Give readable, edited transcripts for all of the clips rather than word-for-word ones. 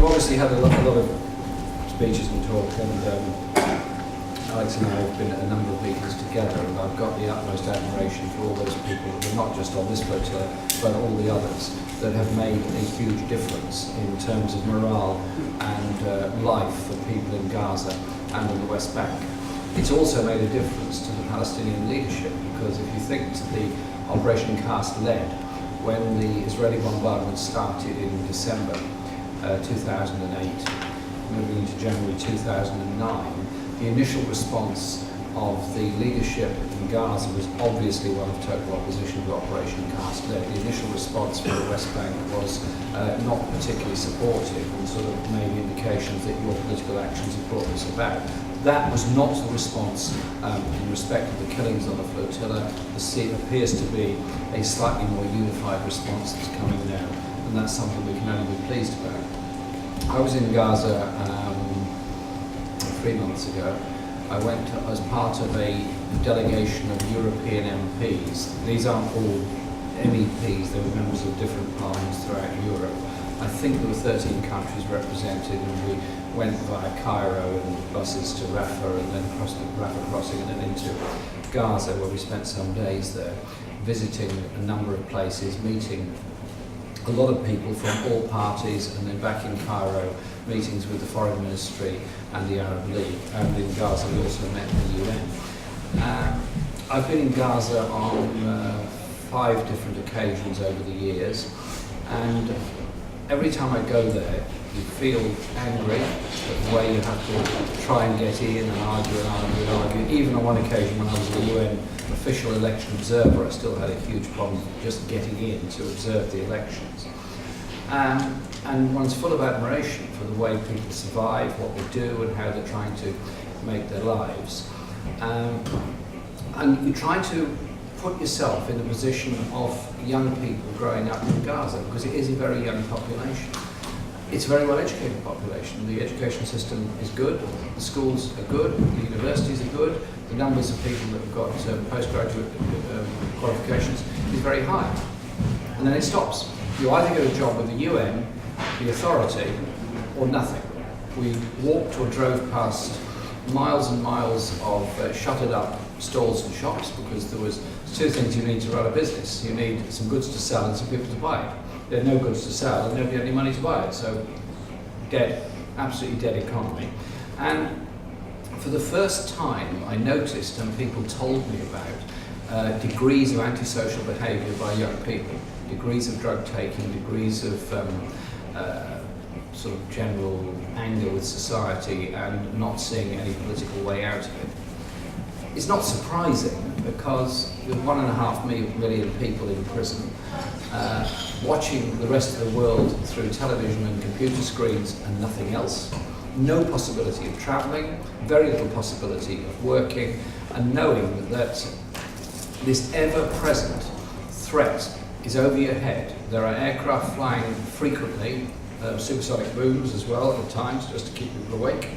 obviously had a lot of speeches and talk, and Alex and I have been at a number of meetings together, and I've got the utmost admiration for all those people that are not just on this flotilla, but all the others that have made a huge difference in terms of morale and life for people in Gaza and in the West Bank. It's also made a difference to the Palestinian leadership, because if you think to the Operation Cast Lead, when the Israeli bombardment started in December 2008, moving into January 2009, the initial response of the leadership in Gaza was obviously one of total opposition to Operation Cast Lead. The initial response from the West Bank was not particularly supportive, and sort of made indications that your political actions have brought this about. That was not the response in respect of the killings on the flotilla. The sea appears to be a slightly more unified response that's coming now, and that's something we can only be pleased about. I was in Gaza 3 months ago. I went as part of a delegation of European MPs. These aren't all MEPs, they were members of different parliaments throughout Europe. I think there were 13 countries represented, and we went via Cairo and buses to Rafah, and then across the Rafah crossing, and then into Gaza, where we spent some days there, visiting a number of places, meeting a lot of people from all parties, and then back in Cairo, meetings with the Foreign Ministry and the Arab League. And in Gaza we also met the UN. I've been in Gaza on 5 different occasions over the years, and every time I go there, you feel angry at the way you have to try and get in and argue and argue and argue. Even on one occasion when I was a UN official election observer, I still had a huge problem just getting in to observe the elections. And one's full of admiration for the way people survive, what they do, and how they're trying to make their lives. And you try to put yourself in the position of young people growing up in Gaza, because it is a very young population. It's a very well-educated population. The education system is good, the schools are good, the universities are good, the numbers of people that have got postgraduate qualifications is very high. And then it stops. You either get a job with the UN, the authority, or nothing. We walked or drove past miles and miles of shuttered up stalls and shops, because there was 2 things you need to run a business. You need some goods to sell and some people to buy it. There are no goods to sell and nobody had any money to buy it, so dead, absolutely dead economy. And for the first time I noticed, and people told me about, degrees of antisocial behaviour by young people, degrees of drug taking, degrees of sort of general anger with society, and not seeing any political way out of it. It's not surprising, because with 1.5 million people in prison, watching the rest of the world through television and computer screens and nothing else, no possibility of travelling, very little possibility of working, and knowing that this ever-present threat is over your head. There are aircraft flying frequently, supersonic booms as well at times, just to keep people awake.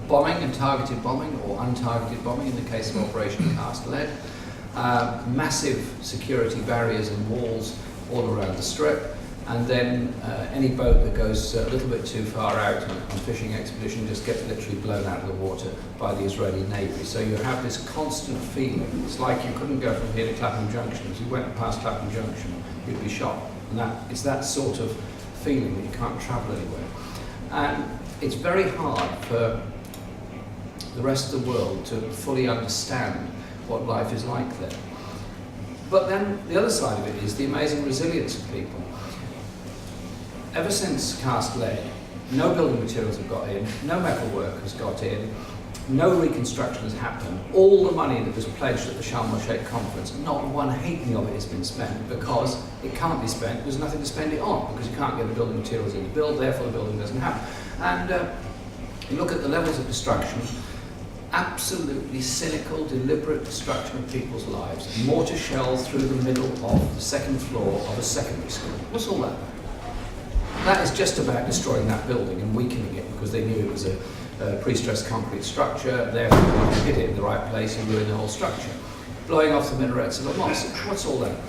Bombing and targeted bombing, or untargeted bombing in the case of Operation Cast Lead. Massive security barriers and walls all around the strip, and then any boat that goes a little bit too far out on a fishing expedition just gets literally blown out of the water by the Israeli Navy. So you have this constant feeling. It's like you couldn't go from here to Clapham Junction. If you went past Clapham Junction, you'd be shot. And it's that sort of feeling that you can't travel anywhere. And it's very hard for the rest of the world to fully understand what life is like there. But then the other side of it is the amazing resilience of people. Ever since Cast Lead, no building materials have got in, no metal work has got in, no reconstruction has happened. All the money that was pledged at the Sharm el-Sheikh conference, not one halfpenny of it has been spent, because it can't be spent, there's nothing to spend it on, because you can't get the building materials in to build, therefore the building doesn't happen. And you look at the levels of destruction, absolutely cynical, deliberate destruction of people's lives. Mortar shells through the middle of the 2nd floor of a secondary school. What's all that about? That is just about destroying that building and weakening it, because they knew it was a pre-stressed concrete structure, therefore they hit it in the right place and ruin the whole structure. Blowing off the minarets of a mosque. What's all that about?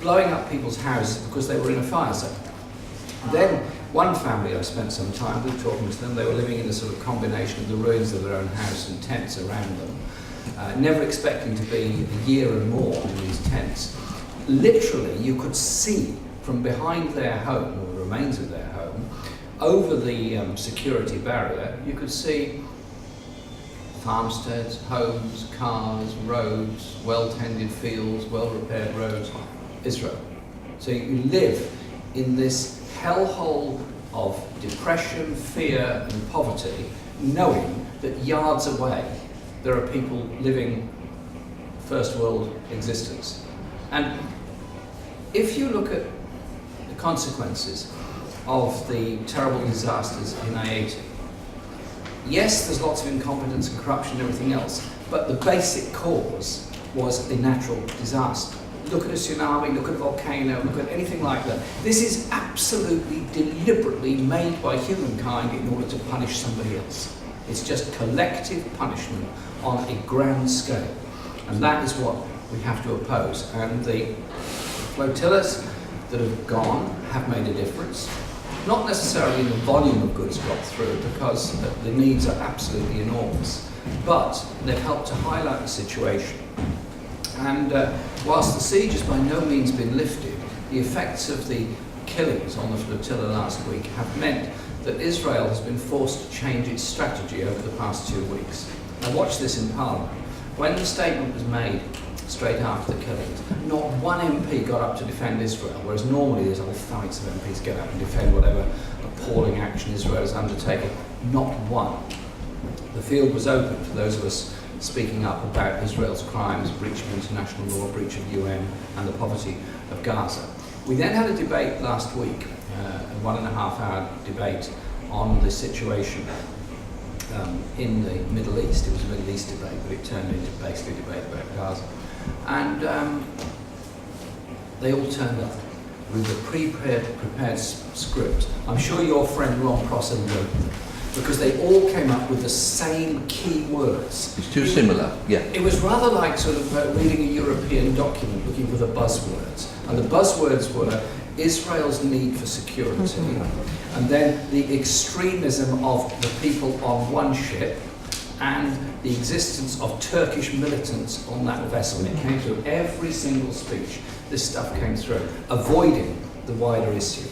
Blowing up people's houses because they were in a fire zone. Then One family I spent some time with talking to them, they were living in a sort of combination of the ruins of their own house and tents around them, never expecting to be a year and more in these tents. Literally, you could see from behind their home, or the remains of their home, over the security barrier, you could see farmsteads, homes, cars, roads, well-tended fields, well-repaired roads, Israel. So you live in this hellhole of depression, fear and poverty, knowing that yards away there are people living first world existence. And if you look at the consequences of the terrible disasters in Haiti, yes, there's lots of incompetence and corruption and everything else, but the basic cause was a natural disaster. Look at a tsunami, look at a volcano, look at anything like that. This is absolutely deliberately made by humankind in order to punish somebody else. It's just collective punishment on a grand scale. And that is what we have to oppose. And the flotillas that have gone have made a difference. Not necessarily in the volume of goods got through, because the needs are absolutely enormous, but they've helped to highlight the situation. And whilst the siege has by no means been lifted, the effects of the killings on the flotilla last week have meant that Israel has been forced to change its strategy over the past 2 weeks. I watched this in Parliament. When the statement was made straight after the killings, not one MP got up to defend Israel, whereas normally there's whole fights of MPs get up and defend whatever appalling action Israel has undertaken. Not one. The field was open to those of us speaking up about Israel's crimes, breach of international law, breach of UN, and the poverty of Gaza. We then had a debate last week, a 1.5-hour debate on the situation in the Middle East. It was a Middle East debate, but it turned into basically a debate about Gaza. And they all turned up with a prepared script. I'm sure your friend Ron Prosser wrote them, because they all came up with the same key words. It's too similar, yeah. It was rather like sort of reading a European document looking for the buzzwords. And the buzzwords were Israel's need for security, and then the extremism of the people on one ship, and the existence of Turkish militants on that vessel. And it came through every single speech. This stuff came through, avoiding the wider issue.